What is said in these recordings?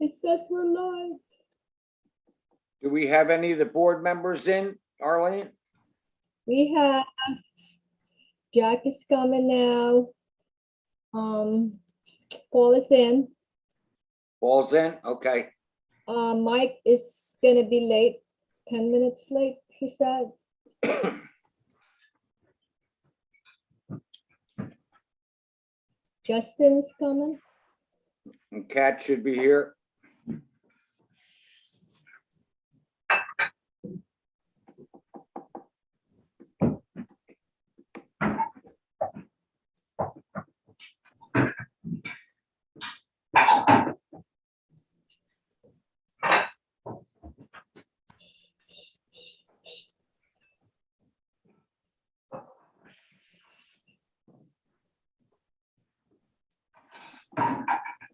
It says we're live. Do we have any of the board members in, Arlene? We have, Jack is coming now. Paul is in. Paul's in? Okay. Mike is gonna be late, 10 minutes late, he said. Justin's coming. And Kat should be here.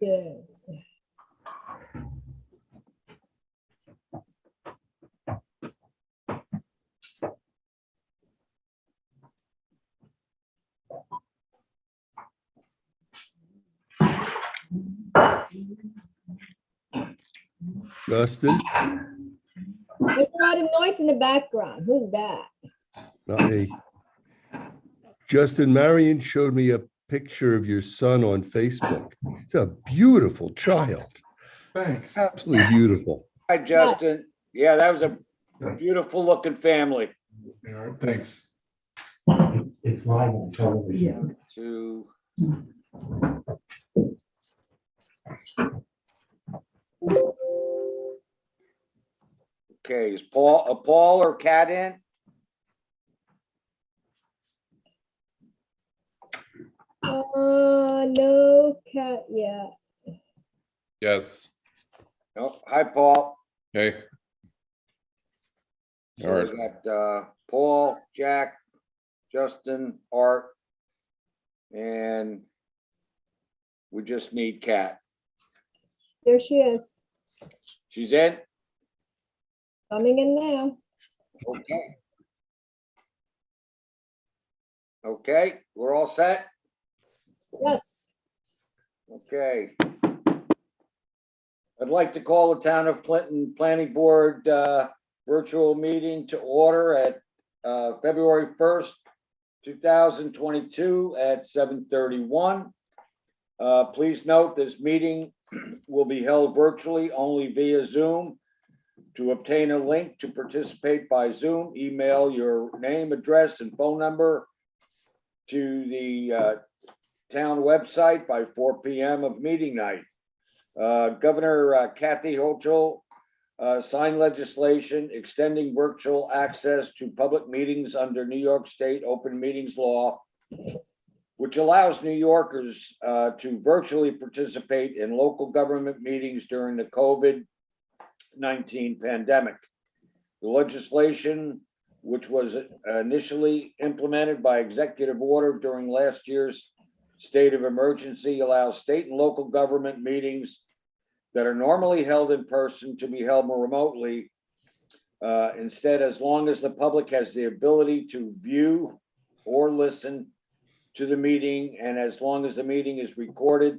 Good. Justin, There's a lot of noise in the background. Who's that? not me. Justin, Marion showed me a picture of your son on Facebook. It's a beautiful child, Thanks. absolutely beautiful. Hi, Justin. Yeah, that was a beautiful looking family. All right, thanks. It's live on television. To okay, is Paul or Kat in? No cat yet. Yes. No. Hi, Paul. Okay. So All right. we got Paul, Jack, Justin, Art, and we just need Kat. There she is, She's in? coming in now. Okay. Okay, we're all set? Yes, Okay. I'd like to call the Town of Clinton Planning Board virtual meeting to order at February 1st, 2022 at 7:31. Please note this meeting will be held virtually only via Zoom. To obtain a link to participate by Zoom, email your name, address, and phone number to the town website by 4 p.m. of meeting night. Governor Kathy Hochul signed legislation extending virtual access to public meetings under New York State Open Meetings Law, which allows New Yorkers to virtually participate in local government meetings during the COVID-19 pandemic. The legislation, which was initially implemented by executive order during last year's state of emergency, allows state and local government meetings that are normally held in person to be held more remotely. Instead, as long as the public has the ability to view or listen to the meeting, and as long as the meeting is recorded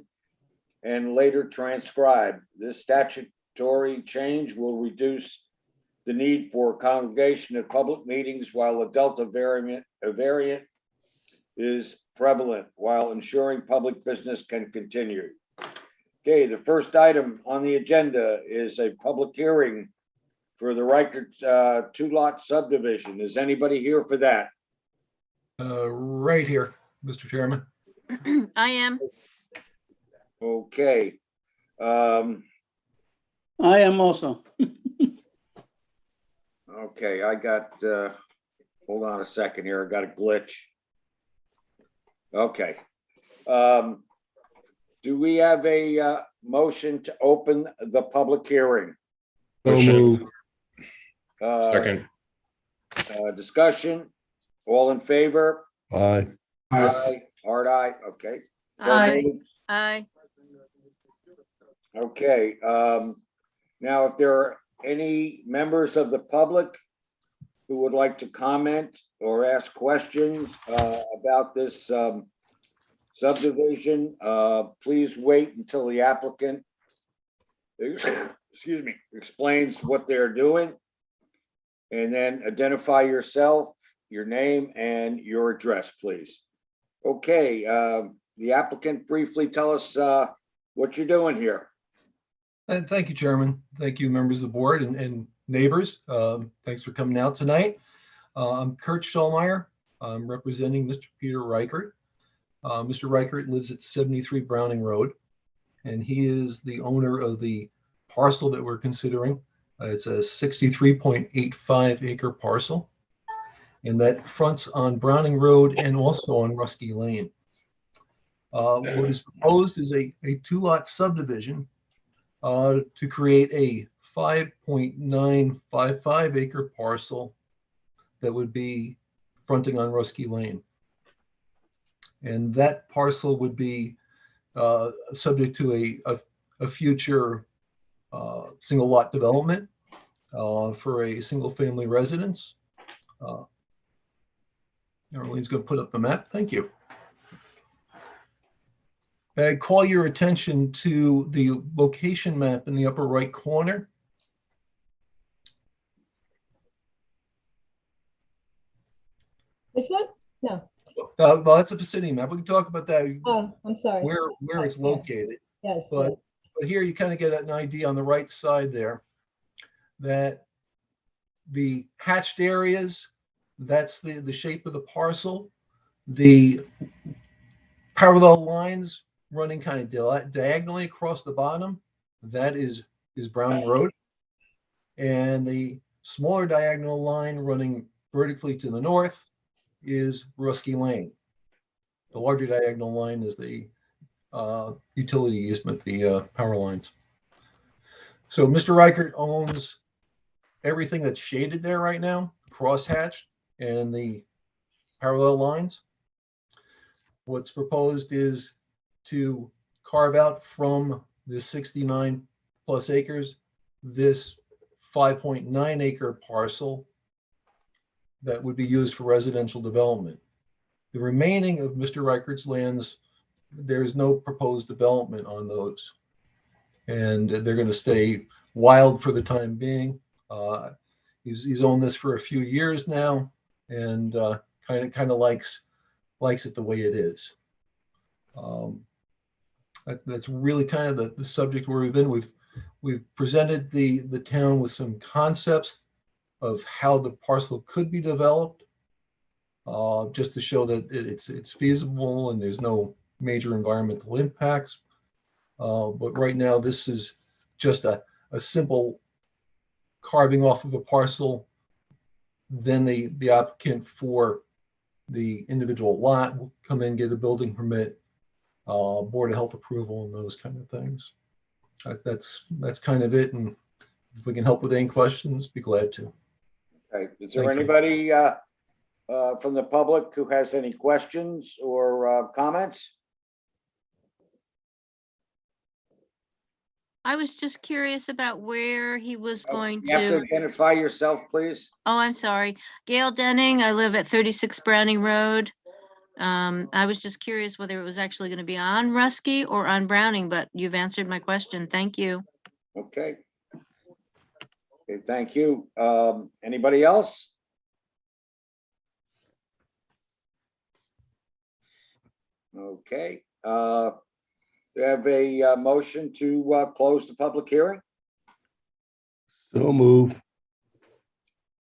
and later transcribed. This statutory change will reduce the need for congregation at public meetings while the Delta variant is prevalent, while ensuring public business can continue. Okay, the first item on the agenda is a public hearing for the Reichert two-lot subdivision. Is anybody here for that? Right here, Mr. Chairman. I am. Okay. I am also. Okay, I got, hold on a second here, I got a glitch. Okay. Do we have a motion to open the public hearing? So Motion. moved. Second. Discussion, all in favor? Aye. Aye. Hard aye, okay. So Aye. moved. Aye. Okay, now if there are any members of the public who would like to comment or ask questions about this subdivision, please wait until the applicant excuse me, explains what they're doing. And then identify yourself, your name and your address, please. Okay, the applicant, briefly tell us what you're doing here. And thank you, Chairman. Thank you, members of the board and neighbors. Thanks for coming out tonight. I'm Kurt Schallmeyer. I'm representing Mr. Peter Reichert. Mr. Reichert lives at 73 Browning Road, and he is the owner of the parcel that we're considering. It's a 63.85 acre parcel, and that fronts on Browning Road and also on Rusky Lane. What is proposed is a two-lot subdivision to create a 5.955 acre parcel that would be fronting on Rusky Lane. And that parcel would be subject to a future single lot development for a single family residence. Arlene's going to put up the map. Thank you. I call your attention to the location map in the upper right corner. This one? No. Well, that's a vicinity map. We can talk about that, Oh, I'm sorry. where it's located. Yes. But here you kind of get an idea on the right side there that the hatched areas, that's the shape of the parcel. The parallel lines running kind of diagonally across the bottom, that is Browning Road. And the smaller diagonal line running vertically to the north is Rusky Lane. The larger diagonal line is the utility easement, the power lines. So Mr. Reichert owns everything that's shaded there right now, crosshatched, and the parallel lines. What's proposed is to carve out from the 69 plus acres, this 5.9 acre parcel that would be used for residential development. The remaining of Mr. Reichert's lands, there's no proposed development on those. And they're going to stay wild for the time being. He's owned this for a few years now, and kind of likes it the way it is. That's really kind of the subject where we've been. We've presented the town with some concepts of how the parcel could be developed, just to show that it's feasible and there's no major environmental impacts. But right now, this is just a simple carving off of a parcel. Then the applicant for the individual lot will come in, get a building permit, Board of Health approval, and those kind of things. That's kind of it. And if we can help with any questions, be glad to. Okay. Is there Thank you. anybody from the public who has any questions or comments? I was just curious about where he was going You have to to. identify yourself, please. Oh, I'm sorry. Gail Denning. I live at 36 Browning Road. I was just curious whether it was actually going to be on Rusky or on Browning, but you've answered my question. Thank you. Okay. Okay, thank you. Anybody else? Okay. We have a motion to close the public hearing. So move.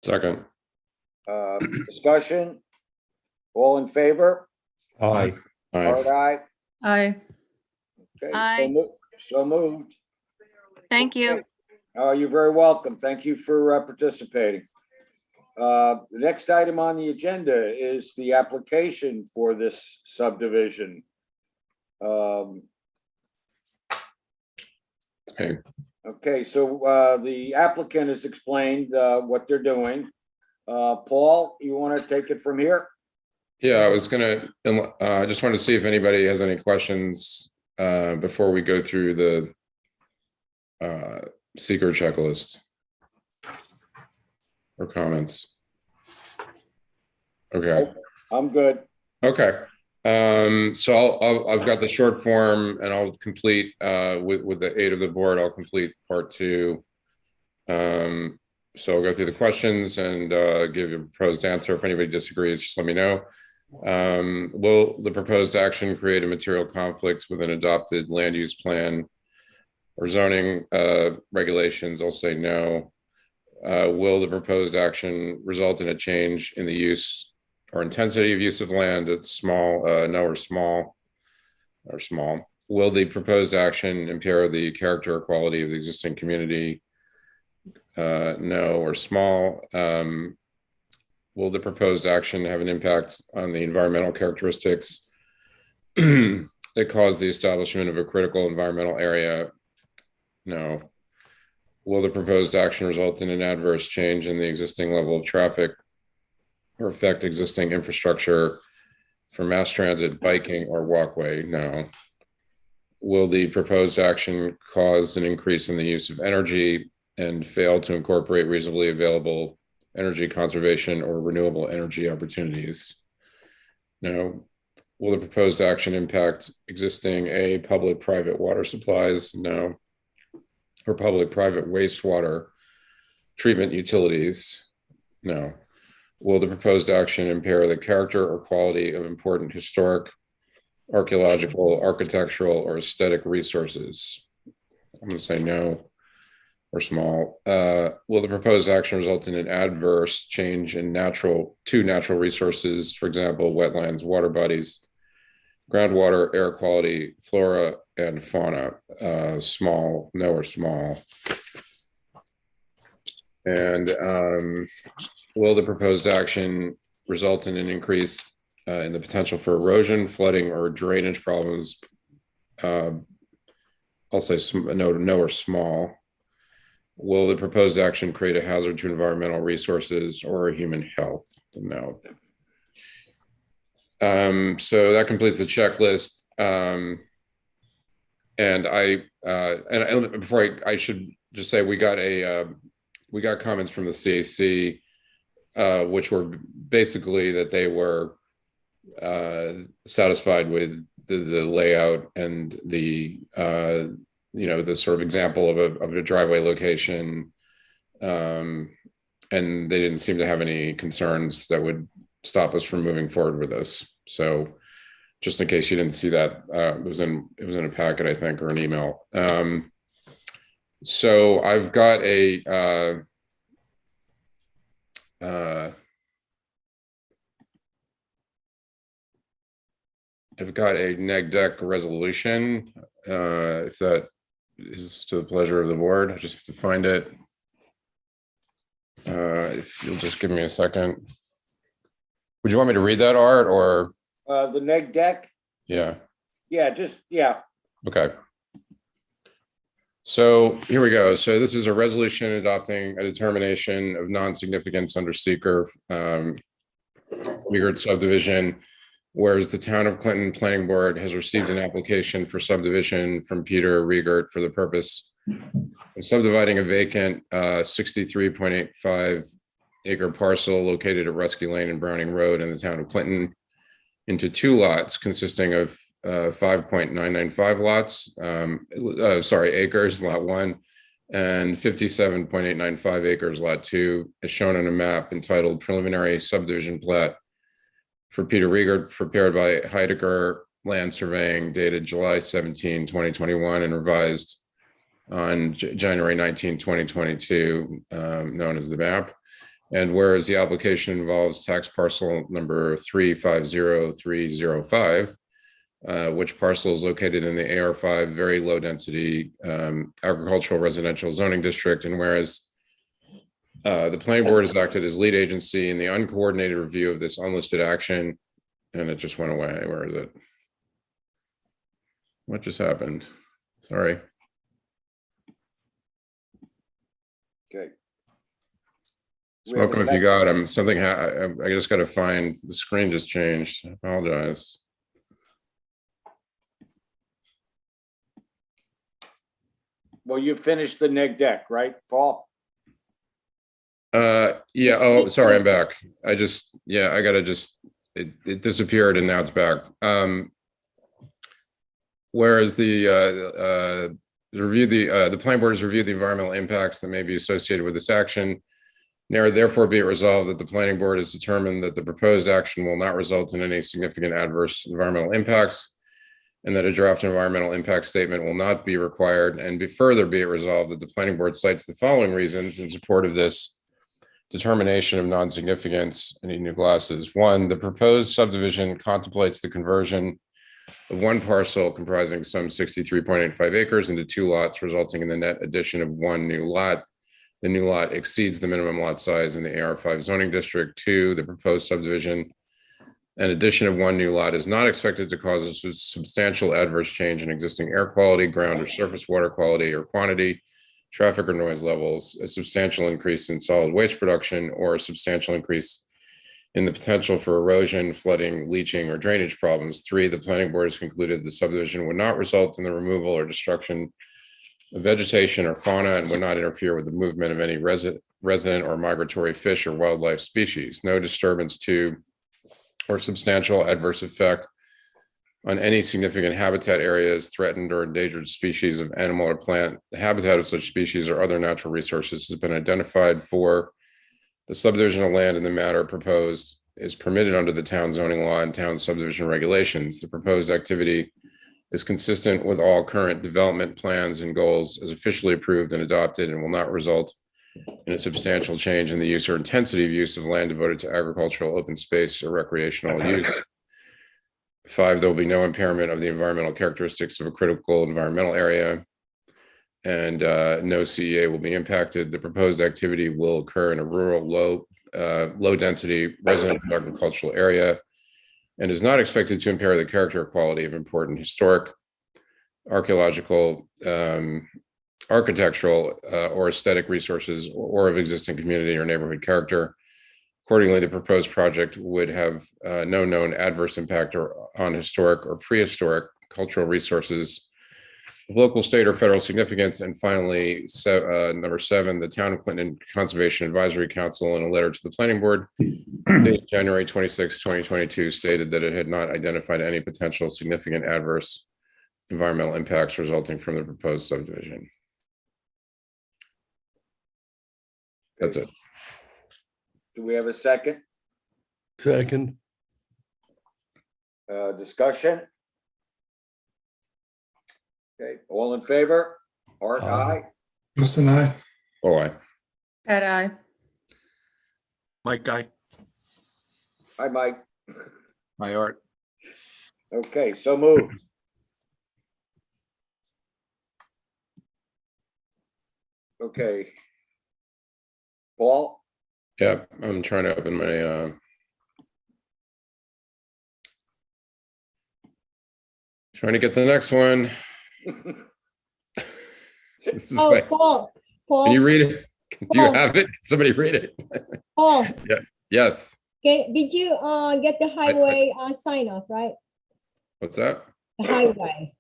Second. Discussion. All in favor? Aye. Hard Aye. aye. Aye. Okay, Aye. so moved. Thank you. Oh, you're very welcome. Thank you for participating. The next item on the agenda is the application for this subdivision. Hey. Okay, so the applicant has explained what they're doing. Paul, you want to take it from here? Yeah, I was gonna, I just wanted to see if anybody has any questions before we go through the seeker checklist or comments. Okay. I'm good. Okay. So I've got the short form and I'll complete, with the aid of the board, I'll complete part 2. So I'll go through the questions and, give you a proposed answer. If anybody disagrees, just let me know. Will the proposed action create a material conflict with an adopted land use plan or zoning, regulations? I'll say no. Will the proposed action result in a change in the use or intensity of use of land? It's small, no or small. Will the proposed action impair the character or quality of the existing community? No or small. Will the proposed action have an impact on the environmental characteristics that cause the establishment of a critical environmental area? No. Will the proposed action result in an adverse change in the existing level of traffic or affect existing infrastructure for mass transit, biking, or walkway? No. Will the proposed action cause an increase in the use of energy and fail to incorporate reasonably available energy conservation or renewable energy opportunities? No. Will the proposed action impact existing public-private water supplies? No. Or public-private wastewater treatment utilities? No. Will the proposed action impair the character or quality of important historic, archaeological, architectural, or aesthetic resources? I'm going to say no or small. Will the proposed action result in an adverse change in natural resources, for example, wetlands, water bodies, groundwater, air quality, flora, and fauna? Small, no or small. And will the proposed action result in an increase in the potential for erosion, flooding, or drainage problems? I'll say no or small. Will the proposed action create a hazard to environmental resources or human health? No. So that completes the checklist. And before I should just say we got comments from the CAC, which were basically that they were satisfied with the layout and the the sort of example of a driveway location, and they didn't seem to have any concerns that would stop us from moving forward with this. So just in case you didn't see that, it was in a packet, I think, or an email. So I've got a neg deck resolution, if that is to the pleasure of the board. I just have to find it. If you'll just give me a second. Would you want me to read that, Art, or? The neg deck? Yeah. Yeah, yeah. Okay. So here we go. So this is a resolution adopting a determination of non-significance under seeker Uyghur subdivision, whereas the town of Clinton Planning Board has received an application for subdivision from Peter Riegert for the purpose of subdividing a vacant 63.85 acre parcel located at Rusky Lane and Browning Road in the town of Clinton into 2 lots consisting of 5.995 lots, acres, lot 1, and 57.895 acres, lot 2, as shown on a map entitled Preliminary Subdivision Plat for Peter Riegert, prepared by Heidegger Land Surveying, dated July 17, 2021, and revised on January 19, 2022, known as the map. And whereas the application involves tax parcel number 350305, which parcel is located in the AR5 very low density agricultural residential zoning district, and whereas the planning board has acted as lead agency in the uncoordinated review of this unlisted action, and it just went away. Where is it? What just happened? Sorry. Okay. Smoke them if you got them. Something, I just got to find, the screen just changed. I apologize. Well, you finished the neg deck, right, Paul? Yeah. Oh, sorry. I'm back. I gotta just it disappeared and now it's back. Whereas the planning board has reviewed the environmental impacts that may be associated with this action. Now, therefore, be it resolved that the planning board has determined that the proposed action will not result in any significant adverse environmental impacts, and that a draft environmental impact statement will not be required. And further, be it resolved that the planning board cites the following reasons in support of this determination of non-significance. I need new glasses. 1, the proposed subdivision contemplates the conversion of one parcel comprising some 63.85 acres into 2 lots, resulting in the net addition of 1 new lot. The new lot exceeds the minimum lot size in the AR5 zoning district. 2, the proposed subdivision, an addition of 1 new lot is not expected to cause a substantial adverse change in existing air quality, ground or surface water quality or quantity, traffic or noise levels, a substantial increase in solid waste production, or a substantial increase in the potential for erosion, flooding, leaching, or drainage problems. 3, the planning board has concluded the subdivision would not result in the removal or destruction of vegetation or fauna and would not interfere with the movement of any resident or migratory fish or wildlife species. No disturbance to or substantial adverse effect on any significant habitat areas, threatened or endangered species of animal or plant. The habitat of such species or other natural resources has been identified for the subdivision of land in the matter proposed is permitted under the town zoning law and town subdivision regulations. The proposed activity is consistent with all current development plans and goals as officially approved and adopted, and will not result in a substantial change in the use or intensity of use of land devoted to agricultural, open space, or recreational use. 5, there will be no impairment of the environmental characteristics of a critical environmental area, and no CEA will be impacted. The proposed activity will occur in a rural, low density residential agricultural area and is not expected to impair the character or quality of important historic, archaeological, architectural, or aesthetic resources or of existing community or neighborhood character. Accordingly, the proposed project would have no known adverse impact on historic or prehistoric cultural resources of local, state, or federal significance. And finally, number 7, the Town of Clinton Conservation Advisory Council, in a letter to the planning board dated January 26, 2022, stated that it had not identified any potential significant adverse environmental impacts resulting from the proposed subdivision. That's it. Do we have a second? Second. Discussion? Okay, all in favor? Art, Aye. aye. Justin, I. Oh, aye. Pat, I. Mike Guy, Hi, Mike. my art. Okay, so moved. Okay. Paul? Yeah, I'm trying to open my trying to get the next one. This is Oh, my- Paul, Can you Paul, read it? Do you have it? Somebody read it. Paul, Yes. okay, did you get the highway sign off, right? What's that? The highway.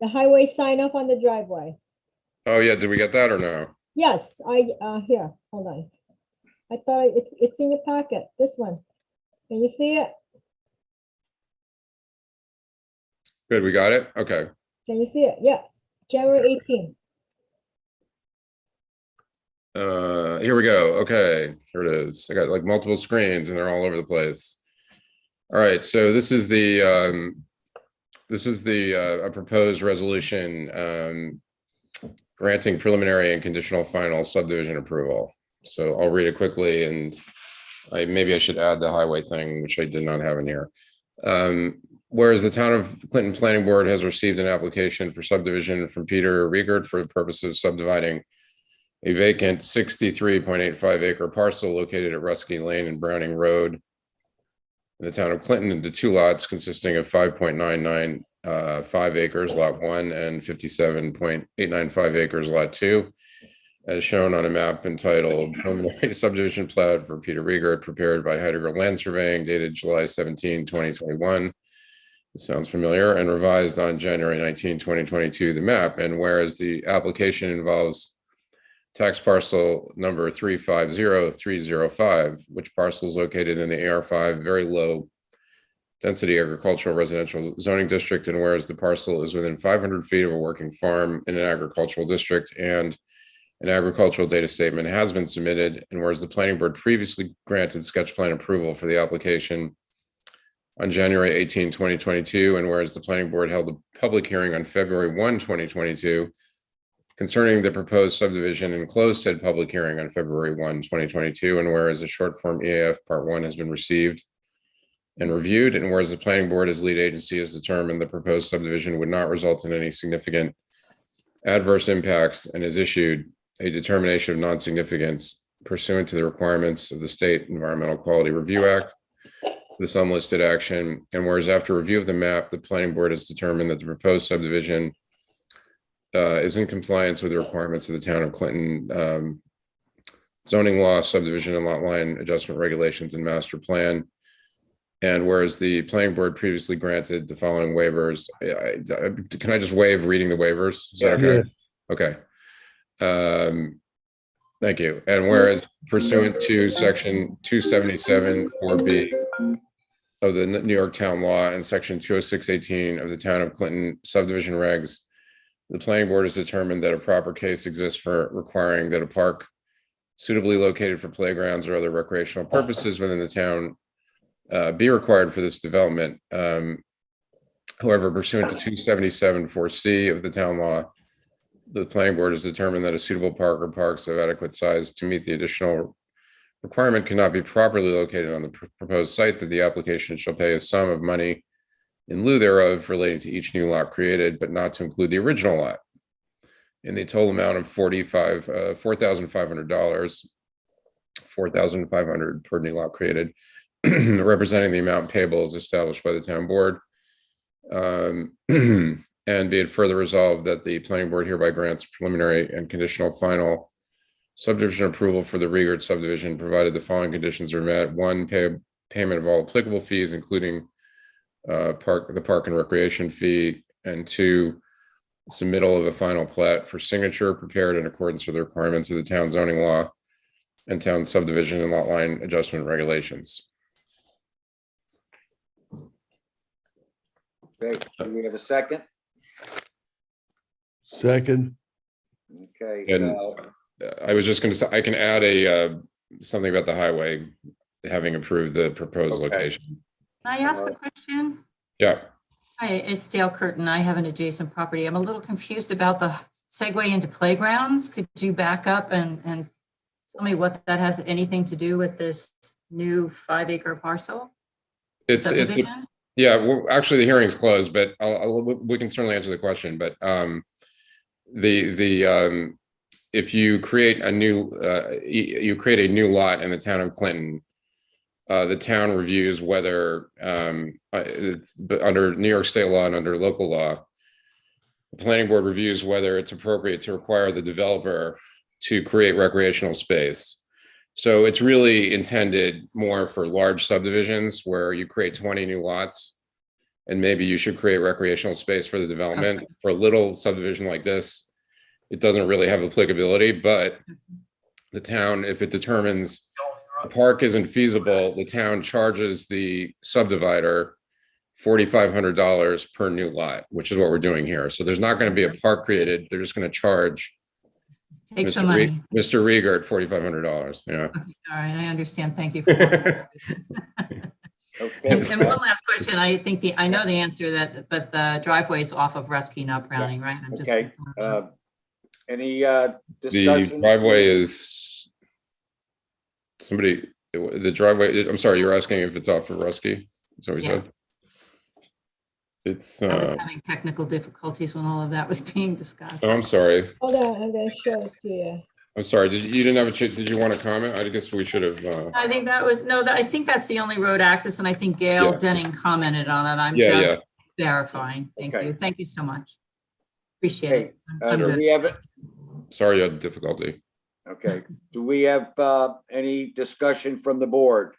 The highway sign off on the driveway. Oh, yeah. Did we get that or no? Yes, here, hold on. I thought it's in your packet, this one. Can you see it? Good. We got it. Okay. Can you see it? Yeah, January 18th. Here we go. Okay, here it is. I got like multiple screens and they're all over the place. All right, so this is the a proposed resolution granting preliminary and conditional final subdivision approval. So I'll read it quickly, and maybe I should add the highway thing, which I did not have in here. Whereas the Town of Clinton Planning Board has received an application for subdivision from Peter Riegert for the purpose of subdividing a vacant 63.85 acre parcel located at Rusky Lane and Browning Road in the town of Clinton into 2 lots consisting of 5.995 acres, lot 1, and 57.895 acres, lot 2, as shown on a map entitled Preliminary Subdivision Plat for Peter Riegert, prepared by Heidegger Land Surveying, dated July 17, 2021. It sounds familiar, and revised on January 19, 2022, the map. And whereas the application involves tax parcel number 350305, which parcel is located in the AR5 very low density agricultural residential zoning district, and whereas the parcel is within 500 feet of a working farm in an agricultural district, and an agricultural data statement has been submitted, and whereas the planning board previously granted sketch plan approval for the application on January 18, 2022, and whereas the planning board held a public hearing on February 1, 2022, concerning the proposed subdivision and closed said public hearing on February 1, 2022, and whereas a short form EAF Part 1 has been received and reviewed, and whereas the planning board as lead agency has determined the proposed subdivision would not result in any significant adverse impacts and has issued a determination of non-significance pursuant to the requirements of the State Environmental Quality Review Act, this unlisted action, and whereas after review of the map, the planning board has determined that the proposed subdivision is in compliance with the requirements of the town of Clinton zoning law, subdivision and lot line adjustment regulations and master plan. And whereas the planning board previously granted the following waivers, can I just waive reading the waivers? Is that okay? Okay. Thank you. And whereas pursuant to section 277 4B of the New York Town Law and section 20618 of the town of Clinton subdivision regs, the planning board has determined that a proper case exists for requiring that a park suitably located for playgrounds or other recreational purposes within the town be required for this development. However, pursuant to 277 4C of the town law, the planning board has determined that a suitable park or parks of adequate size to meet the additional requirement cannot be properly located on the proposed site, that the application shall pay a sum of money in lieu thereof relating to each new lot created, but not to include the original lot, in the total amount of $4,500, $4,500 per new lot created, representing the amount payable as established by the town board. And be it further resolved that the planning board hereby grants preliminary and conditional final subdivision approval for the Riegert subdivision, provided the following conditions are met. One, payment of all applicable fees, including the park and recreation fee, and two, submittal of a final plat for signature prepared in accordance with the requirements of the town zoning law and town subdivision and lot line adjustment regulations. Okay, do we have a second? Second. Okay. And I was just going to say, I can add something about the highway having approved the proposed Okay. location. Can I ask a question? Yeah. Hi, it's Dale Curtin. I have an adjacent property. I'm a little confused about the segue into playgrounds. Could you back up and tell me what that has anything to do with this new 5-acre parcel? It's Subdivision? yeah. Well, actually, the hearing is closed, but we can certainly answer the question. But if you create a new lot in the town of Clinton, the town reviews whether under New York state law and under local law, the planning board reviews whether it's appropriate to require the developer to create recreational space. So it's really intended more for large subdivisions where you create 20 new lots, and maybe you should create recreational space for the development. Okay. For a little subdivision like this, it doesn't really have applicability, but the town, if it determines the park isn't feasible, the town charges the subdivider $4,500 per new lot, which is what we're doing here. So there's not going to be a park created. They're just going to charge Take some money. Mr. Riegert $4,500. Yeah. Okay, all right, I understand. Thank you. For that. Okay. And one last question. I know the answer but the driveway's off of Rusky, not Browning, right? I'm just Okay. confirming. Any The discussion? driveway is the driveway. I'm sorry, you're asking if it's off of Rusky? Is that what you Yeah. said? It's, I was having technical difficulties when all of that was being discussed. oh, I'm sorry. Hold on, I'm gonna show it to you. I'm sorry. You didn't have a chance? Did you want to comment? I guess we should have. I think I think that's the only road access, and I think Gail Yeah. Denning commented on it. I'm Yeah, just verifying. Thank Okay. you. Thank you so much. Appreciate Okay. it. I'm Do good. we have it? Sorry, you had difficulty. Okay. Do we have any discussion from the board?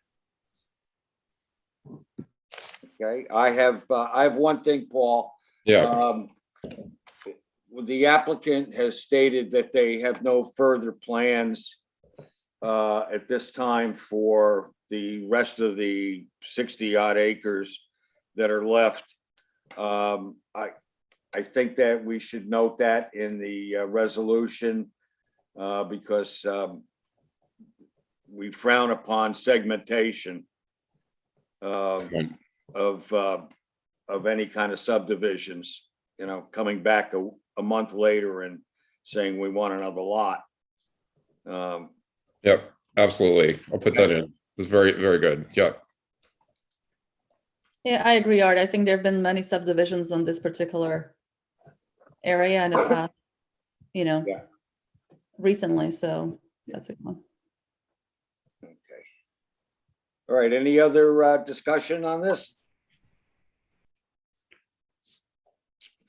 Okay, I have one thing, Paul. Yeah. the applicant has stated that they have no further plans at this time for the rest of the 60 odd acres that are left. I think that we should note that in the resolution because we frown upon segmentation Excellent. of any kind of subdivisions, coming back a month later and saying we want another lot. Yep, absolutely. I'll put that in. It's very, very good. Yep. Yeah, I agree, Art. I think there have been many subdivisions on this particular area in the past, Yeah. recently, so that's a good one. Okay. All right, any other discussion on this?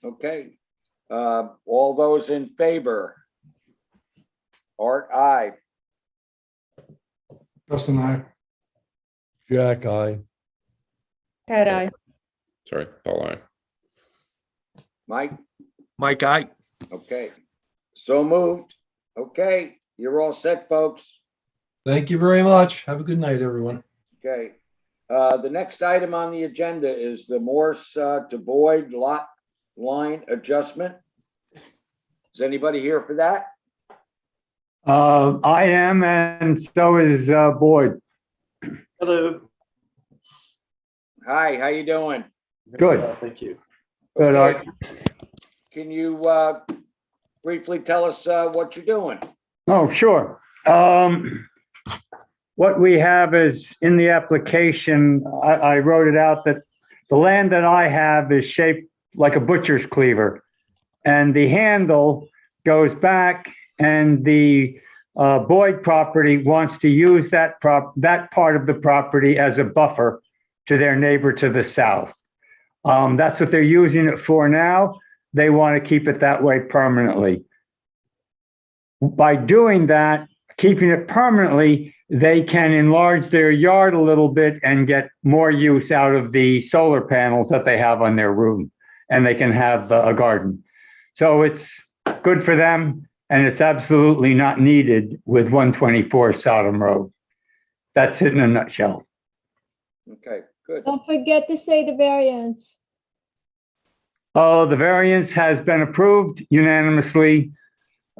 Okay, all those in favor? Art, aye. Justin, I. Jack, I. Ted, I. Sorry, Paul, I. Mike? Mike, aye. Okay, so moved. Okay, you're all set, folks. Thank you very much. Have a good night, everyone. Okay, the next item on the agenda is the Morse to Boyd lot line adjustment. Is anybody here for that? I am, and so is Boyd. Hello. Hi, how you doing? Good. Thank you. Good, Okay, Art. can you briefly tell us what you're doing? Oh, sure. What we have is in the application, I wrote it out that the land that I have is shaped like a butcher's cleaver. And the handle goes back, and the Boyd property wants to use that part of the property as a buffer to their neighbor to the south. That's what they're using it for now. They want to keep it that way permanently. By doing that, keeping it permanently, they can enlarge their yard a little bit and get more use out of the solar panels that they have on their roof, and they can have a garden. So it's good for them, and it's absolutely not needed with 124 Sodom Road. That's it in a nutshell. Okay, good. Don't forget to say the variance. Oh, the variance has been approved unanimously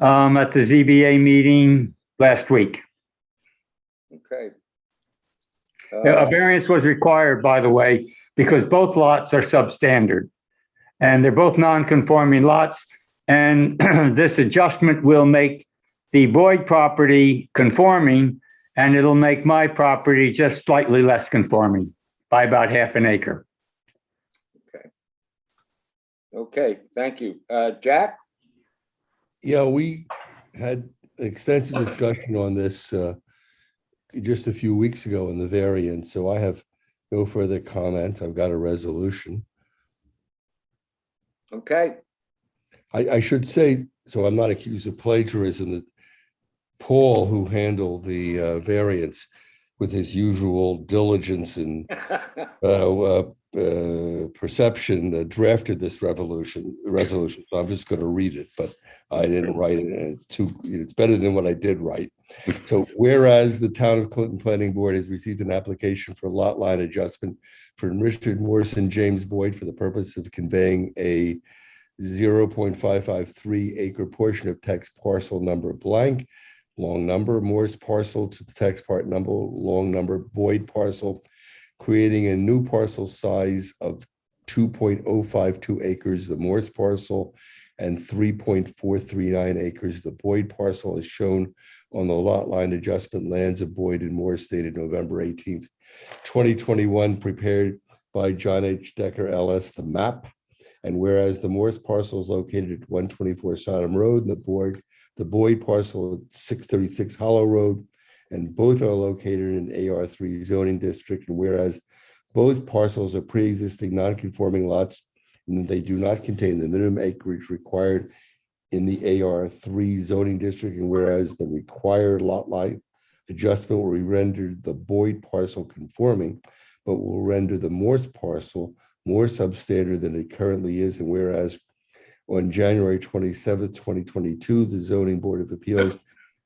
at the ZBA meeting last week. Okay. A variance was required, by the way, because both lots are substandard. And they're both non-conforming lots. And this adjustment will make the Boyd property conforming, and it'll make my property just slightly less conforming by about half an acre. Okay, thank you. Jack? Yeah, we had extensive discussion on this just a few weeks ago in the variance, so I have no further comment. I've got a resolution. Okay, I should say, so I'm not accused of plagiarism, that Paul, who handled the variance with his usual diligence and perception, drafted this resolution. So I'm just going to read it, but I didn't write it, and it's better than what I did write. So whereas the Town of Clinton Planning Board has received an application for lot line adjustment for Richard Morse and James Boyd for the purpose of conveying a 0.553 acre portion of text parcel number blank, long number, Morse parcel to the text part number, long number, Boyd parcel, creating a new parcel size of 2.052 acres, the Morse parcel, and 3.439 acres, the Boyd parcel, is shown on the lot line adjustment lands of Boyd and Morse dated November 18th, 2021, prepared by John H. Decker, LS, the map. And whereas the Morse parcel is located at 124 Sodom Road, and the Boyd parcel at 636 Hollow Road, and both are located in AR3 zoning district. And whereas both parcels are pre-existing non-conforming lots, and they do not contain the minimum acreage required in the AR3 zoning district, and whereas the required lot line adjustment will render the Boyd parcel conforming, but will render the Morse parcel more substandard than it currently is, and whereas On January 27th, 2022, the Zoning Board of Appeals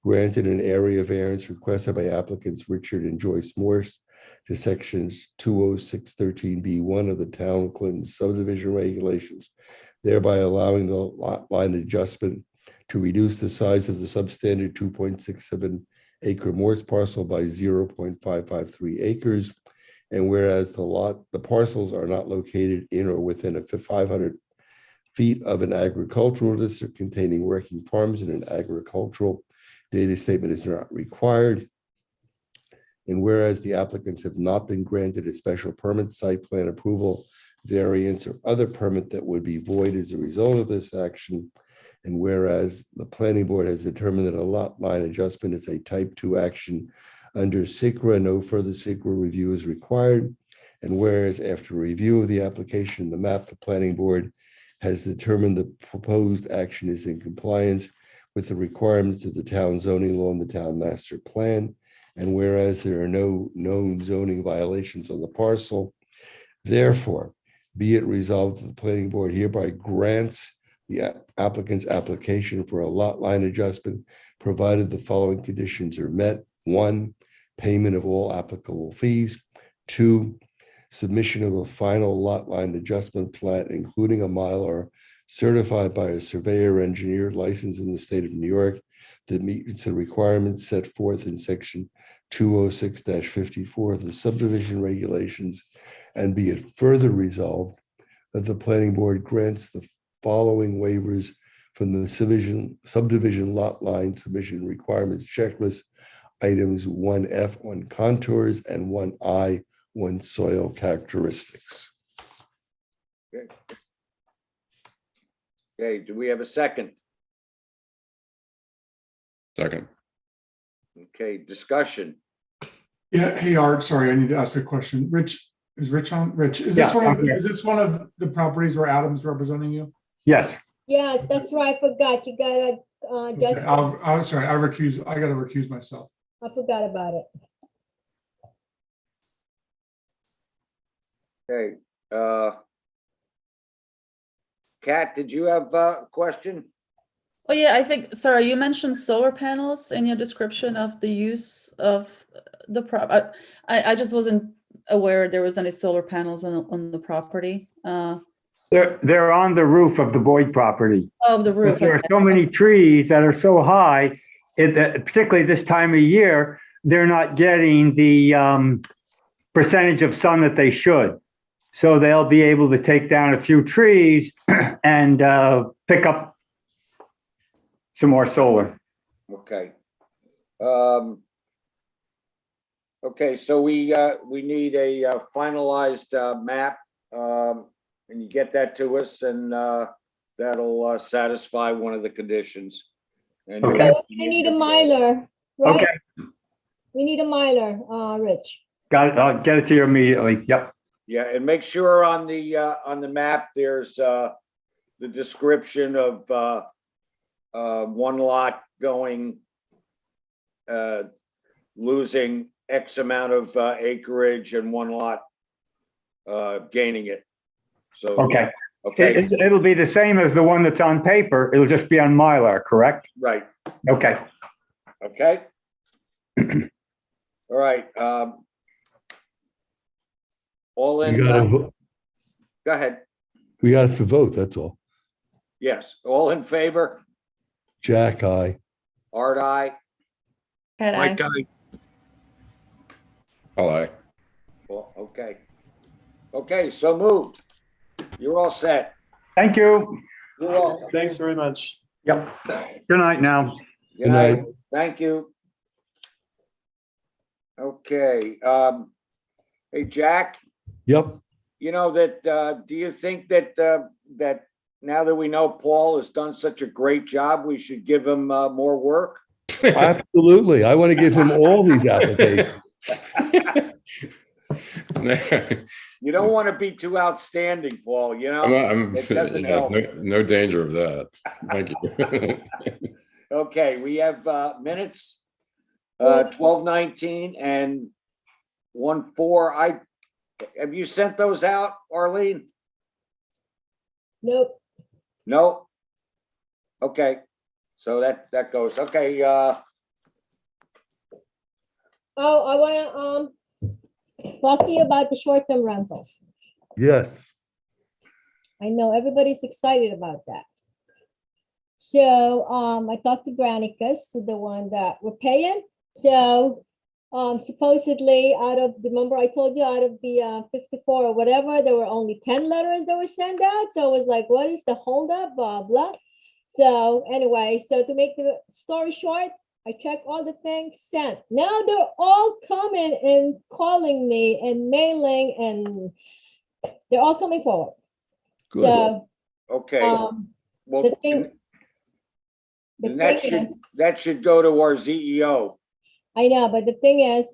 granted an area variance requested by applicants Richard and Joyce Morse to sections 20613B1 of the Town of Clinton subdivision regulations, thereby allowing the lot line adjustment to reduce the size of the substandard 2.67 acre Morse parcel by 0.553 acres. And whereas the parcels are not located in or within a 500 feet of an agricultural district containing working farms, and an agricultural data statement is not required. And whereas the applicants have not been granted a special permit, site plan approval, variance, or other permit that would be void as a result of this action. And whereas the planning board has determined that a lot line adjustment is a type 2 action under SECRA, no further SECRA review is required. And whereas after review of the application and the map, the planning board has determined the proposed action is in compliance with the requirements of the town zoning law and the town master plan. And whereas there are no known zoning violations on the parcel, therefore, be it resolved that the planning board hereby grants the applicant's application for a lot line adjustment, provided the following conditions are met. 1, payment of all applicable fees. 2, submission of a final lot line adjustment plat, including a Mylar certified by a surveyor engineer licensed in the state of New York that meets the requirements set forth in section 206-54 of the subdivision regulations. And be it further resolved that the planning board grants the following waivers from the subdivision lot line submission requirements checklist, items 1F on contours and 1I on soil characteristics. Okay, do we have a second? Second. Okay, discussion. Yeah, hey Art, sorry, I need to ask a question. Rich, is Rich on? Rich, is this is this one of the properties where Adam's representing you? Yes. Yes, that's right. I forgot. You gotta, Okay, just, I'm sorry, I gotta recuse myself. I forgot about it. Okay, Kat, did you have a question? Oh, yeah, I think, sorry, you mentioned solar panels in your description of the use of the I just wasn't aware there was any solar panels on the property. They're on the roof of the Boyd property. Oh, the roof. There are Okay. so many trees that are so high, particularly this time of year, they're not getting the percentage of sun that they should. So they'll be able to take down a few trees and pick up some more solar. Okay. Okay, so we need a finalized map, and you get that to us, and that'll satisfy one of the conditions. And you'll- Okay. We need a Mylar, right? Okay, We need a Mylar, Rich. got it. I'll get it to you immediately. Yep. Yeah, and make sure on the map, there's the description of one lot going, losing X amount of acreage and one lot gaining it. So, Okay. okay, It'll be the same as the one that's on paper. It'll just be on Mylar, correct? right, Okay. okay. All right. All in, Go go ahead. We got to vote, that's all. Yes, all in favor? Jack, aye. Art, aye. Cat eye. All aye. Well, okay. Okay, so moved. You're all set. Thank you. You're all. Thanks very much. Yep. Good night now. Good night. Thank you. Okay, hey, Jack, Yep, you know that, do you think that, that now that we know Paul has done such a great job, we should give him, more work? absolutely. I want to give him all these applications. You don't want to be too outstanding, Paul, you know? It doesn't help. No danger of that. Thank you. Okay, we have, minutes, 12:19 and 1:04. Have you sent those out, Arlene? Nope. No? Okay, so that goes, okay, Oh, I wanna, talk to you about the short-term rentals. Yes. I know everybody's excited about that. So, I talked to Granicus, the one that we're paying. So, supposedly out of, remember I told you out of the 54 or whatever, there were only 10 letters that were sent out. So I was like, what is the holdup, blah, blah. So anyway, so to make the story short, I checked all the things sent. Now they're all coming and calling me and mailing, and they're all coming forward. Good. So, okay. the Well, thing, the and that thing should, is, that should go to our CEO. I know, but the thing is,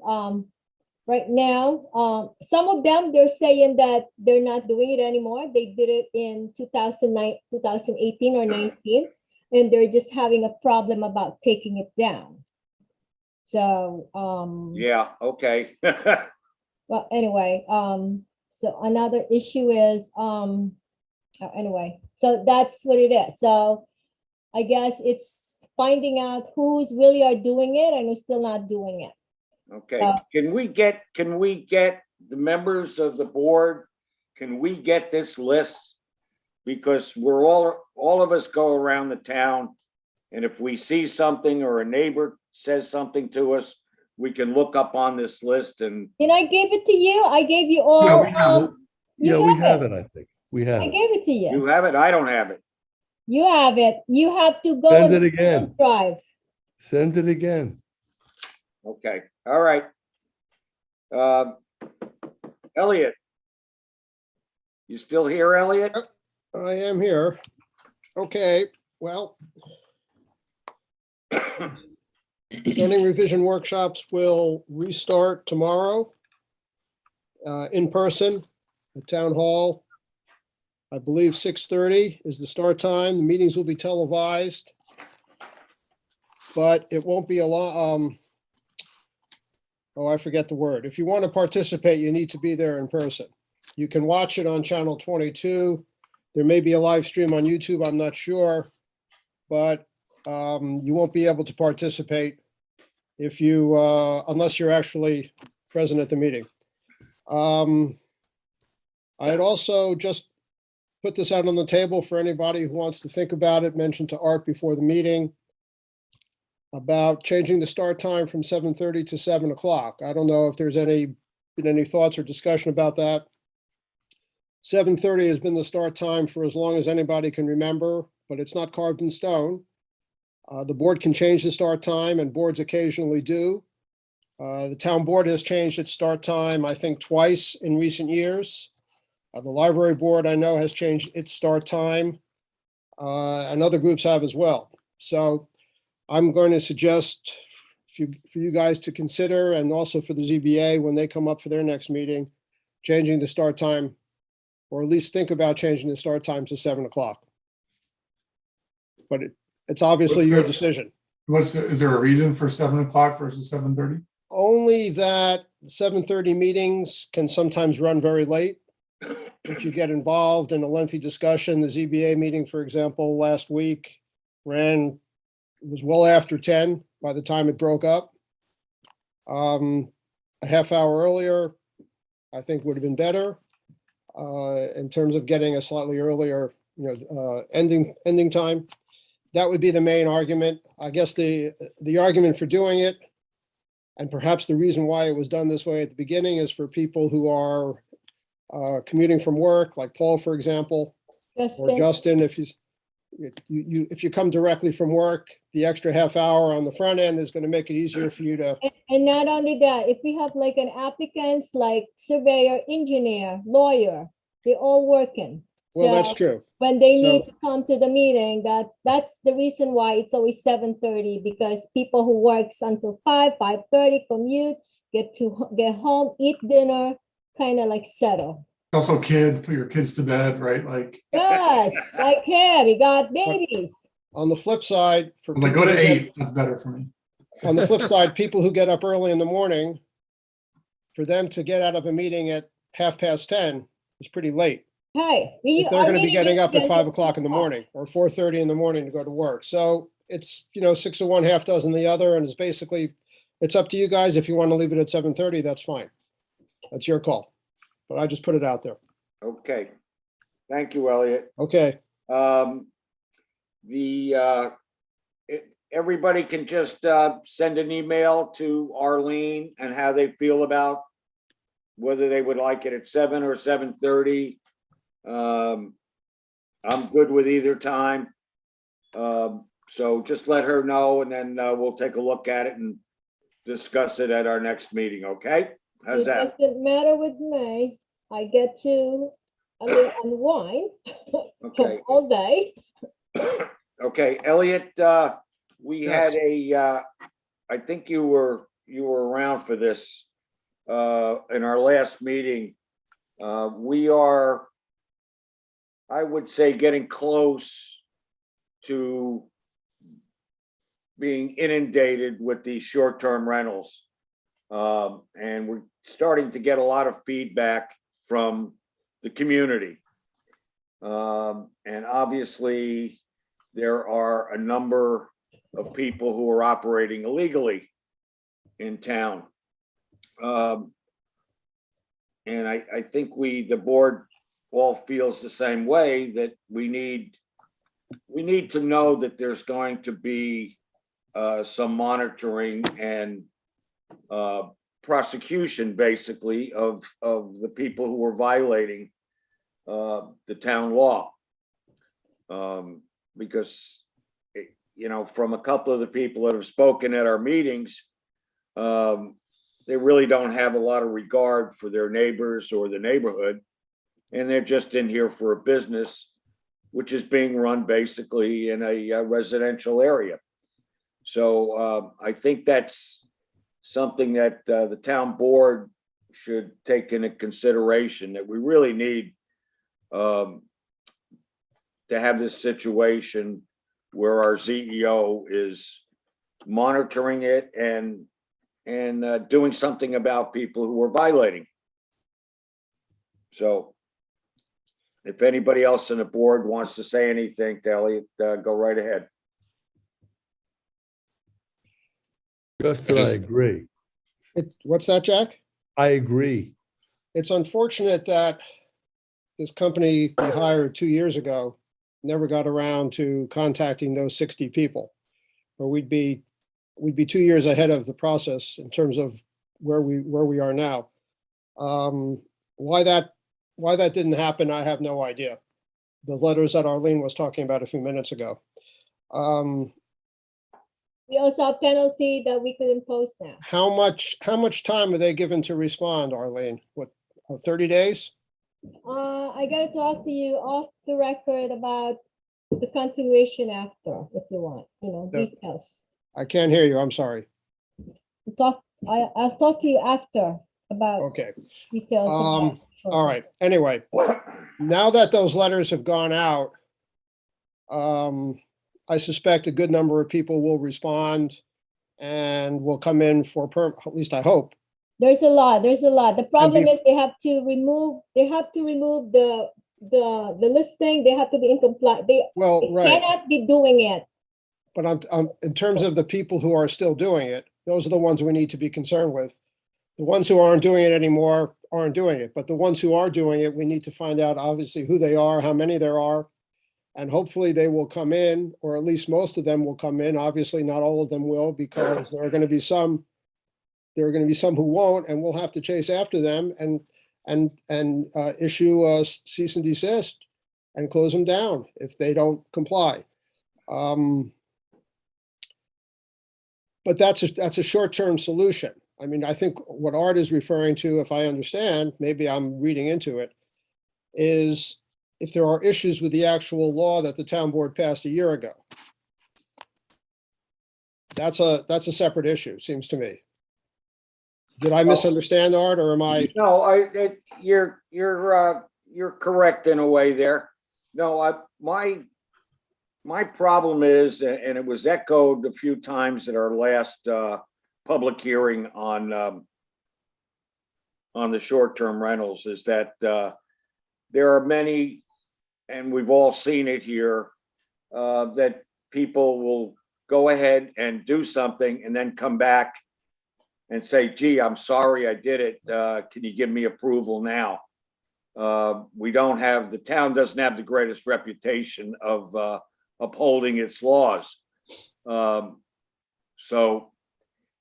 right now, some of them, they're saying that they're not doing it anymore. They did it in 2009, 2018 or 19, and they're just having a problem about taking it down. So, Yeah, okay. well, anyway, so another issue is, anyway, so that's what it is. So I guess it's finding out who's really are doing it and who's still not doing it. Okay, can we get the members of the board, can we get this list? Because we're all of us go around the town, and if we see something or a neighbor says something to us, we can look up on this list and, Can I give it to you? I gave you all. Yeah, we have it. You Yeah, we have have it, I think. We I have it. gave it to you. you have it, I don't have it. You have it. You have to go. Send in it the again. Drive. Send it again. Okay, all right. Elliot. You still here, Elliot? I am here. Okay, well. Zoning revision workshops will restart tomorrow. In person, at Town Hall. I believe 6:30 is the start time. The meetings will be televised. But it won't be a lot, oh, I forget the word. If you want to participate, you need to be there in person. You can watch it on channel 22. There may be a live stream on YouTube, I'm not sure. But you won't be able to participate if you, unless you're actually present at the meeting. I had also just put this out on the table for anybody who wants to think about it, mentioned to Art before the meeting about changing the start time from 7:30 to 7 o'clock. I don't know if there's been any thoughts or discussion about that. 7:30 has been the start time for as long as anybody can remember, but it's not carved in stone. The board can change the start time, and boards occasionally do. The town board has changed its start time, I think, twice in recent years. The library board, I know, has changed its start time, and other groups have as well. So I'm going to suggest for you guys to consider, and also for the ZBA, when they come up for their next meeting, changing the start time, or at least think about changing the start time to 7 o'clock. But it's obviously What's your the- decision. Is there a reason for 7 o'clock versus 7:30? Only that 7:30 meetings can sometimes run very late. If you get involved in a lengthy discussion, the ZBA meeting, for example, last week was well after 10 by the time it broke up. A half hour earlier, I think would have been better in terms of getting a slightly earlier, ending time. That would be the main argument. I guess the argument for doing it, and perhaps the reason why it was done this way at the beginning, is for people who are commuting from work, like Paul, for example, or Justin, if you come directly from work, the extra half hour on the front end is going to make it easier for you to. And not only that, if we have like an applicants, like surveyor, engineer, lawyer, they're all working. Well, that's So true. when they need So- to come to the meeting, that's the reason why it's always 7:30, because people who works until 5:30 commute, get home, eat dinner, kind of like settle. Also kids, put your kids to bed, right? Like, Yes, like here, we got babies. On the flip side, I was like, go to 8, that's better for me. on the flip side, people who get up early in the morning, for them to get out of a meeting at 10:30 is pretty late. Hey. if they're going to be getting up at 5 o'clock in the morning or 4:30 in the morning to go to work. So it's, 6 of one, half dozen the other, and it's basically, it's up to you guys. If you want to leave it at 7:30, that's fine. That's your call. But I just put it out there. Okay. Thank you, Elliot. Okay. Everybody can just send an email to Arlene and how they feel about whether they would like it at 7 or 7:30. I'm good with either time. So just let her know, and then we'll take a look at it and discuss it at our next meeting, okay? How's It that? doesn't matter with me. I get to unwind Okay. all day. Okay, Elliot, we had I think you were around for this in our last meeting. We are, I would say, getting close to being inundated with these short-term rentals. And we're starting to get a lot of feedback from the community. And obviously, there are a number of people who are operating illegally in town. And I think the board all feels the same way, that we need to know that there's going to be some monitoring and prosecution, basically, of the people who are violating the town law. Because, from a couple of the people that have spoken at our meetings, they really don't have a lot of regard for their neighbors or the neighborhood. And they're just in here for a business, which is being run basically in a residential area. So I think that's something that the town board should take into consideration, that we really need to have this situation where our CEO is monitoring it and doing something about people who are violating. So if anybody else on the board wants to say anything to Elliot, go right ahead. Just that I agree. What's that, Jack? I agree. It's unfortunate that this company we hired 2 years ago never got around to contacting those 60 people, or we'd be 2 years ahead of the process in terms of where we are now. Why that didn't happen, I have no idea. The letters that Arlene was talking about a few minutes ago. We also have penalty that we could impose now. How much time are they given to respond, Arlene? What, 30 days? I gotta talk to you off the record about the continuation after, if you want, details. I can't hear you, I'm sorry. I'll talk to you after about Okay. details. about All right, anyway, now that those letters have gone out, I suspect a good number of people will respond and will come in for at least I hope. There's a lot. The problem is they have to remove the listing. They have to be in compliance. They Right. cannot be doing it. But I'm in terms of the people who are still doing it, those are the ones we need to be concerned with. The ones who aren't doing it anymore aren't doing it, but the ones who are doing it, we need to find out obviously who they are, how many there are, and hopefully they will come in, or at least most of them will come in. Obviously, not all of them will, because there are going to be some who won't, and we'll have to chase after them and issue a cease and desist and close them down if they don't comply. But that's a short-term solution. I mean, I think what Art is referring to, if I understand, maybe I'm reading into it, is if there are issues with the actual law that the town board passed a year ago. That's a separate issue, seems to me. Did I misunderstand, Art, or am I? No, you're correct in a way there. No, my problem is, and it was echoed a few times at our last public hearing on the short-term rentals, is that there are many, and we've all seen it here, that people will go ahead and do something and then come back and say, gee, I'm sorry I did it. Can you give me approval now? The town doesn't have the greatest reputation of upholding its laws. So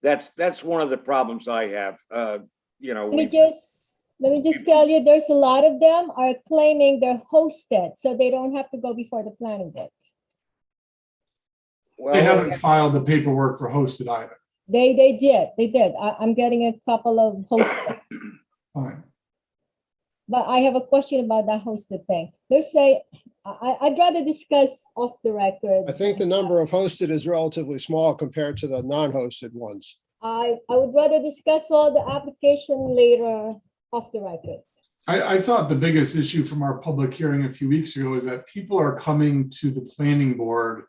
that's one of the problems I have. Let me just tell you, there's a lot of them are claiming they're hosted, so they don't have to go before the planning board. Well, They haven't filed the paperwork for hosted either. They did. I'm getting a couple of hosted. Fine. But I have a question about that hosted thing. I'd rather discuss off the record. I think the number of hosted is relatively small compared to the non-hosted ones. I would rather discuss all the application later off the record. I thought the biggest issue from our public hearing a few weeks ago is that people are coming to the planning board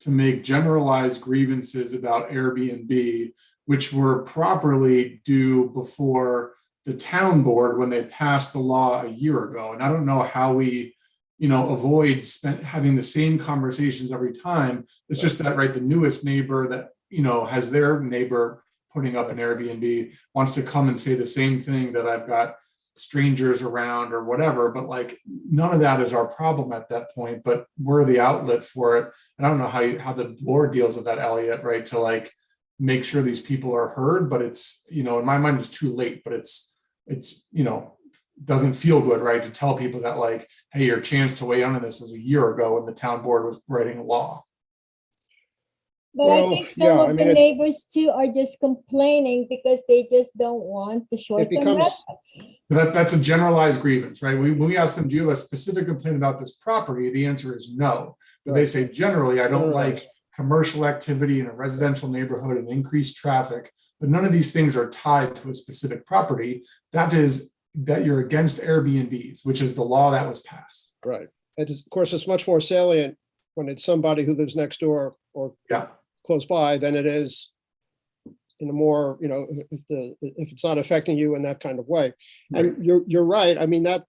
to make generalized grievances about Airbnb, which were properly due before the town board when they passed the law a year ago. And I don't know how we, avoid having the same conversations every time. It's just that, right, the newest neighbor that, has their neighbor putting up an Airbnb wants to come and say the same thing, that I've got strangers around or whatever, but like none of that is our problem at that point, but we're the outlet for it. And I don't know how the board deals with that, Elliot, right? To like make sure these people are heard, but it's, in my mind it's too late, but it's, doesn't feel good, right? To tell people that like, hey, your chance to weigh in on this was a year ago when the town board was writing a law. But I think some of the neighbors too are just complaining because they just don't want the short-term rentals. That's a generalized grievance, right? When we ask them, do you have a specific complaint about this property? The answer is no. But they say, generally, I don't like commercial activity in a residential neighborhood and increased traffic. But none of these things are tied to a specific property. That is that you're against Airbnbs, which is the law that was passed. Right. Of course, it's much more salient when it's somebody who lives next door or close by than it is in a more, if it's not affecting you in that kind of way. Right. And you're right. I mean, that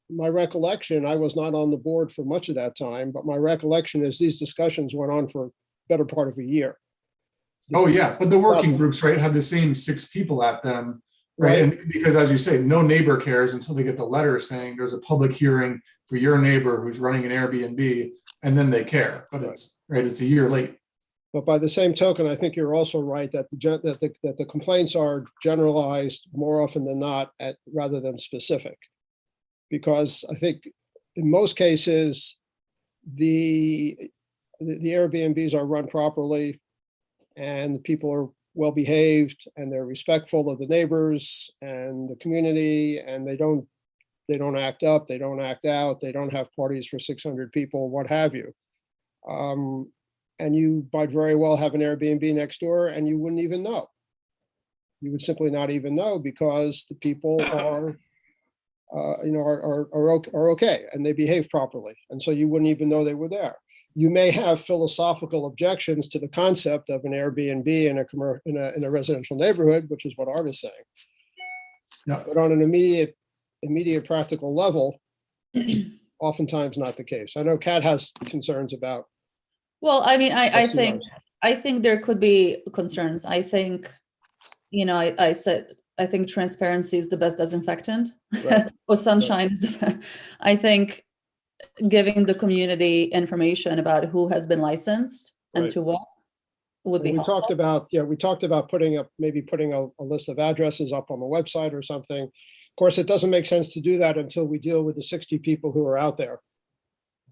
my recollection, I was not on the board for much of that time, but my recollection is these discussions went on for a better part of a year. Oh yeah, but the working groups, right, had the same 6 people at them, right? And because as you say, no neighbor cares until they get the letter saying there's a public hearing for your neighbor who's running an Airbnb, and then they care. But it's a year late. But by the same token, I think you're also right that the complaints are generalized more often than not rather than specific, because I think in most cases the Airbnbs are run properly, and the people are well behaved and they're respectful of the neighbors and the community, and they don't act up, they don't act out, they don't have parties for 600 people, what have you. And you might very well have an Airbnb next door and you wouldn't even know. You would simply not even know because the people are okay and they behave properly. And so you wouldn't even know they were there. You may have philosophical objections to the concept of an Airbnb in a residential neighborhood, which is what Art is saying. Yeah. But on an immediate practical level, oftentimes not the case. I know Kat has concerns about. Well, I mean, I think there could be concerns. I think, I think transparency is the best disinfectant, right. Or sunshine. Right. I think giving the community information about who has been licensed and to what would be helpful. We talked about putting a list of addresses up on the website or something. Of course, it doesn't make sense to do that until we deal with the 60 people who are out there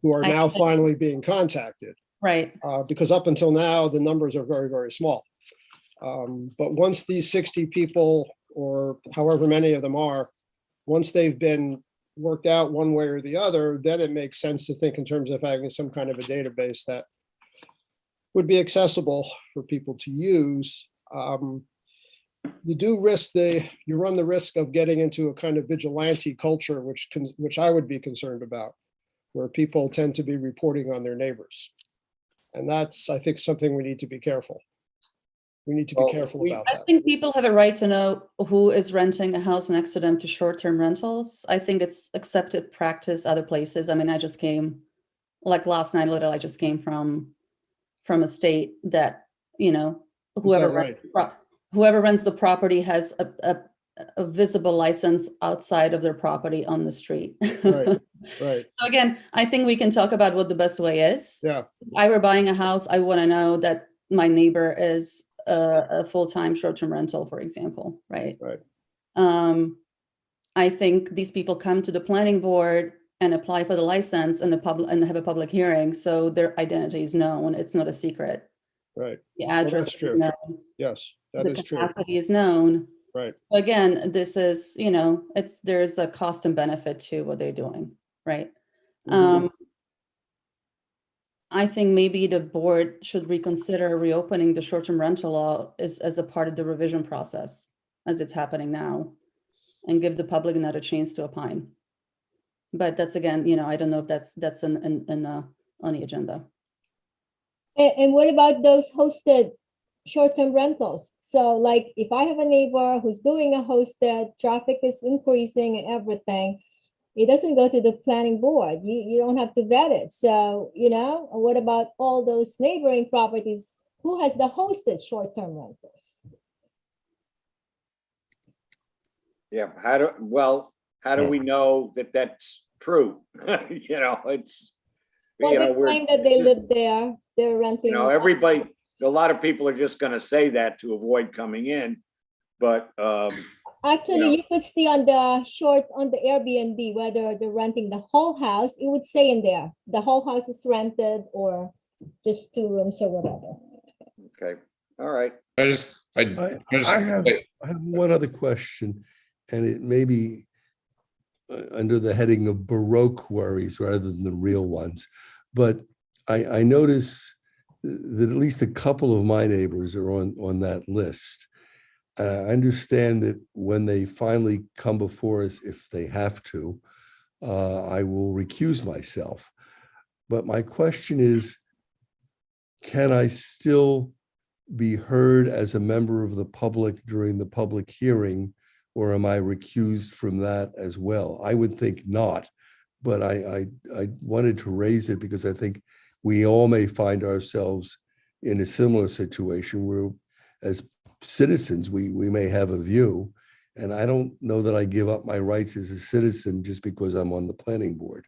who are now finally being contacted. Right. Because up until now, the numbers are very, very small. But once these 60 people, or however many of them are, once they've been worked out one way or the other, then it makes sense to think in terms of having some kind of a database that would be accessible for people to use. You run the risk of getting into a kind of vigilante culture, which I would be concerned about, where people tend to be reporting on their neighbors. And that's, I think, something we need to be careful. We need to be Well, careful we- about I that. think people have a right to know who is renting a house next to them to short-term rentals. I think it's accepted practice other places. I mean, I just came, like last night, literally, I just came from a state that, whoever right? whoever rents the property has a visible license outside of their property on the street. Right, right. So again, I think we can talk about what the best way is. Yeah, If I were buying a house, I want to know that my neighbor is a full-time short-term rental, for example, right? right. I think these people come to the planning board and apply for the license and have a public hearing, so their identity is known. It's not a secret. Right. The address that's is true. known. Yes, that The is true. capacity is known. Right. Again, this is, there's a cost and benefit to what they're doing, right? Mhm. I think maybe the board should reconsider reopening the short-term rental law as a part of the revision process, as it's happening now, and give the public another chance to opine. But that's again, I don't know if that's on the agenda. And what about those hosted short-term rentals? So like if I have a neighbor who's doing a hosted, traffic is increasing and everything, it doesn't go to the planning board. You don't have to vet it. So, what about all those neighboring properties? Who has the hosted short-term rentals? Yeah, how do we know that that's true? It's, Well, they we're, claim that they live there, they're renting. everybody, a lot of people are just gonna say that to avoid coming in. But, Actually, you could see on the Airbnb, whether they're renting the whole house, it would say in there, the whole house is rented or just 2 rooms or whatever. okay, all right. I just, I have one other question, and it may be under the heading of Baroque worries rather than the real ones. But I notice that at least a couple of my neighbors are on that list. I understand that when they finally come before us, if they have to, I will recuse myself. But my question is, can I still be heard as a member of the public during the public hearing, or am I recused from that as well? I would think not, but I wanted to raise it because I think we all may find ourselves in a similar situation where, as citizens, we may have a view, and I don't know that I give up my rights as a citizen just because I'm on the planning board.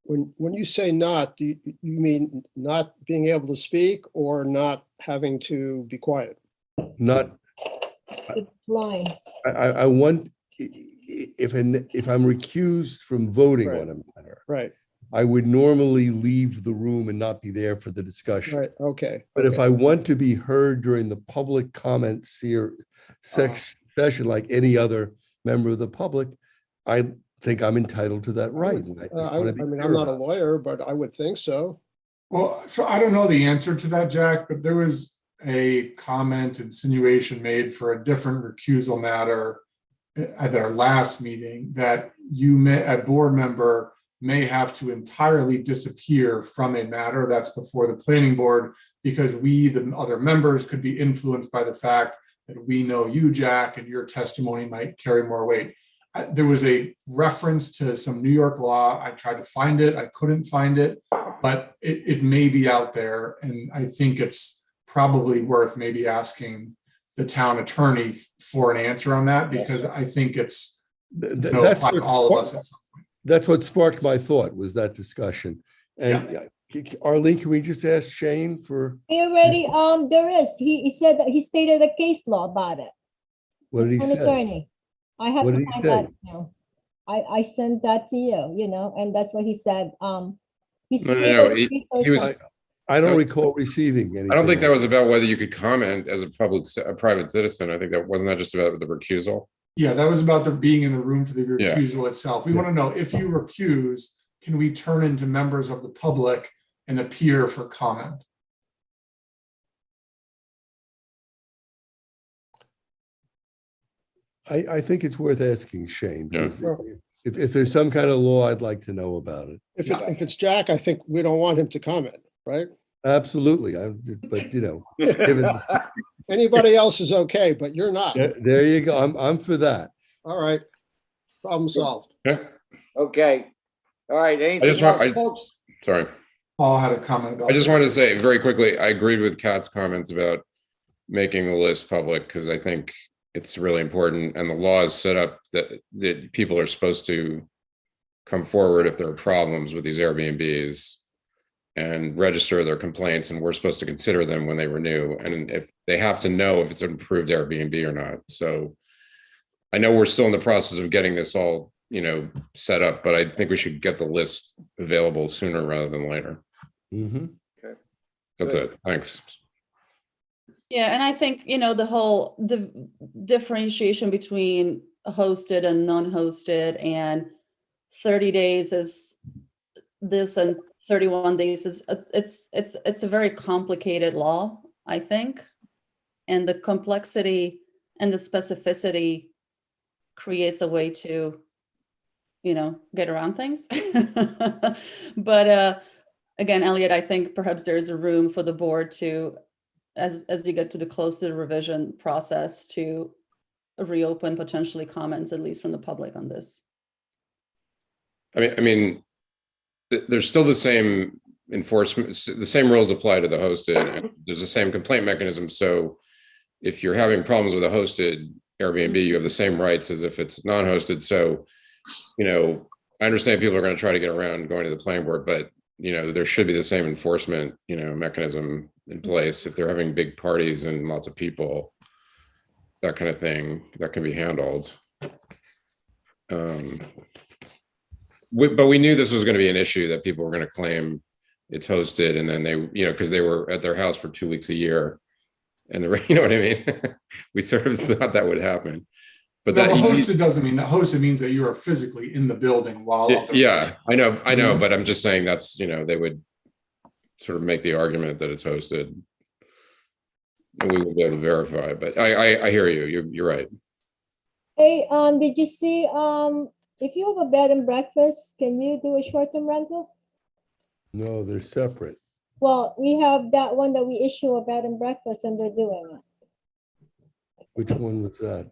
When you say not, do you mean not being able to speak or not having to be quiet? Not, Good line. I want, if I'm recused from voting Right. on a matter, Right, I would normally leave the room and not be there for the discussion. right, okay. But if okay. I want to be heard during the public comment session, like any other member of the public, I think I'm entitled to that right. and I just I wanna be mean, clear I'm not a about it. lawyer, but I would think so. Well, so I don't know the answer to that, Jack, but there was a comment, insinuation made for a different recusal matter at our last meeting that a board member may have to entirely disappear from a matter that's before the planning board because we, the other members, could be influenced by the fact that we know you, Jack, and your testimony might carry more weight. There was a reference to some New York law. I tried to find it. I couldn't find it, but it may be out there. And I think it's probably worth maybe asking the town attorney for an answer on that, because I think it's That's apply to all of us at some point. That's what sparked my thought, was that discussion. And Arlene, can we just ask Shane for, He already, there is, he said that he stated a case law about it. what did he An say? attorney. I have What to did he find say? that now. I sent that to you, and that's what he said. He No, no, stated he because was, I don't recall receiving anything. I don't think that was about whether you could comment as a private citizen. I think that wasn't just about the recusal. Yeah, that was about being in the room for the Yeah. recusal itself. We want to know, if you recuse, can we turn into members of the public and appear for comment? I think it's worth asking Shane. Yeah. because If there's some kind of law, I'd like to know about it. If it's Jack, I think we don't want him to comment, right? Absolutely. But given Anybody else is okay, but you're not. There you go. I'm for that. All right. Problem solved. Yeah, Okay. All right, anything just want- else, folks? sorry. Paul had a comment about. I just that. wanted to say very quickly, I agreed with Kat's comments about making the list public because I think it's really important, and the law is set up that people are supposed to come forward if there are problems with these Airbnbs and register their complaints, and we're supposed to consider them when they renew, and if they have to know if it's an approved Airbnb or not. So I know we're still in the process of getting this all, set up, but I think we should get the list available sooner rather than later. Mhm. That's it. Thanks. Yeah, and I think, the differentiation between hosted and non-hosted, and 30 days is this and 31 days is, it's a very complicated law, I think. And the complexity and the specificity creates a way to, get around things. But again, Elliot, I think perhaps there is a room for the board to, as you get to the close to the revision process, to reopen potentially comments, at least from the public, on this. I mean, there's still the same enforcement, the same rules apply to the hosted, and there's the same complaint mechanism. So if you're having problems with a hosted Airbnb, you have the same rights as if it's non-hosted. So, I understand people are going to try to get around going to the planning board, but there should be the same enforcement, mechanism in place if they're having big parties and lots of people, that kind of thing, that can be handled. But we knew this was going to be an issue, that people were going to claim it's hosted, and then they, because they were at their house for 2 weeks a year, and you know what I mean? We sort of thought that would happen. But No, that hosted doesn't mean that. Hosted means that you are physically in the building while. yeah, I know, but I'm just saying that's, they would sort of make the argument that it's hosted. And we will be able to verify, but I hear you. You're right. Hey, did you see, if you have a bed and breakfast, can you do a short-term rental? No, they're separate. Well, we have that one that we issue a bed and breakfast, and they're doing it. Which one was that?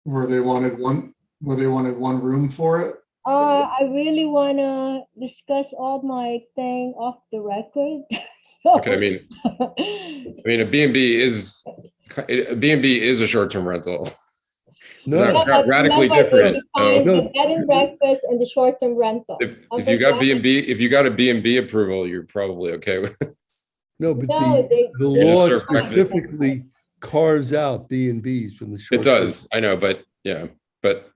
Where they wanted one room for it. I really wanna discuss all my thing off the record. So- Okay, I mean, a B&B is a short-term rental. No, Not Yeah, but radically remember, different. you define So the bed and breakfast and the short-term rental. if you got if you got a B&B approval, you're probably okay with it. no, but No, the They just law serve breakfast. specifically carves out B&Bs from the short. It does, I know, but yeah. But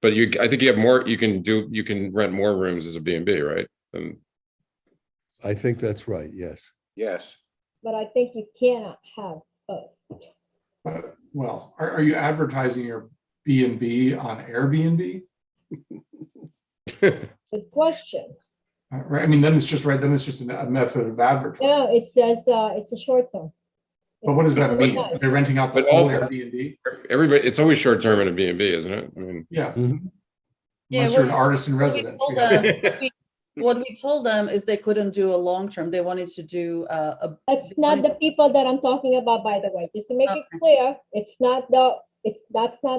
I think you have more, you can rent more rooms as a B&B, right? I think that's right, yes. Yes. But I think you cannot have both. Well, are you advertising your B&B on Airbnb? Good question. Right. I mean, then it's just right. Then it's just a method of advertising. No, it says, it's a short-term. But what does that mean? Nice. They're renting out the But whole all- Airbnb? Everybody, it's always short-term in a B&B, isn't it? I mean, Yeah. Mhm. Yeah, Unless you're an what- artist in what we residence. told we have- them- What we told them is they couldn't do a long-term. They wanted to do That's not the people that I'm talking about, by the way, just to make it Okay. clear, that's not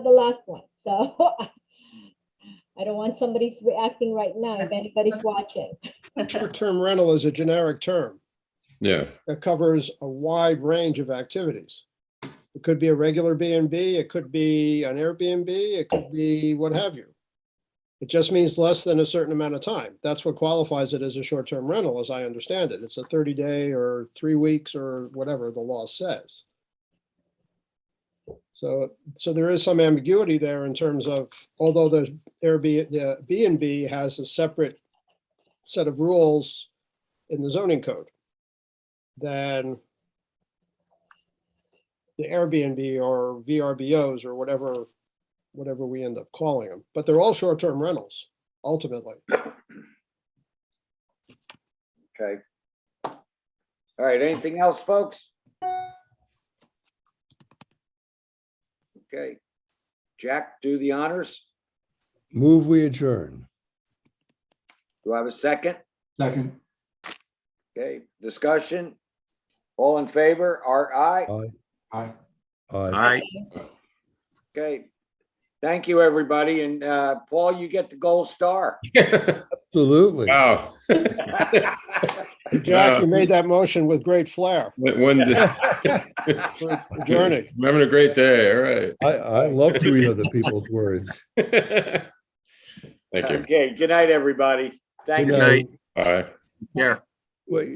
the last one, so. I don't want somebody's reacting right now, if anybody's watching. Short-term rental is a generic term yeah. that covers a wide range of activities. It could be a regular B&B, it could be an Airbnb, it could be what have you. It just means less than a certain amount of time. That's what qualifies it as a short-term rental, as I understand it. It's a 30-day or 3 weeks or whatever the law says. So there is some ambiguity there in terms of, although the B&B has a separate set of rules in the zoning code than the Airbnb or VRBOs or whatever we end up calling them, but they're all short-term rentals, ultimately. Okay. All right, anything else, folks? Okay. Jack, do the honors. Move we adjourn. Do I have a second? Second. Okay, discussion. All in favor? Art, aye. Aye. Aye. Aye. Okay. Thank you, everybody. And Paul, you get the gold star. Absolutely. Wow. Jack, you made that motion with great flair. When We're adjourning. I'm having a great day. All right. I love to read other people's words. Thank you. Okay, good night, everybody. Thank Good you. night. Bye. Yeah. Wait,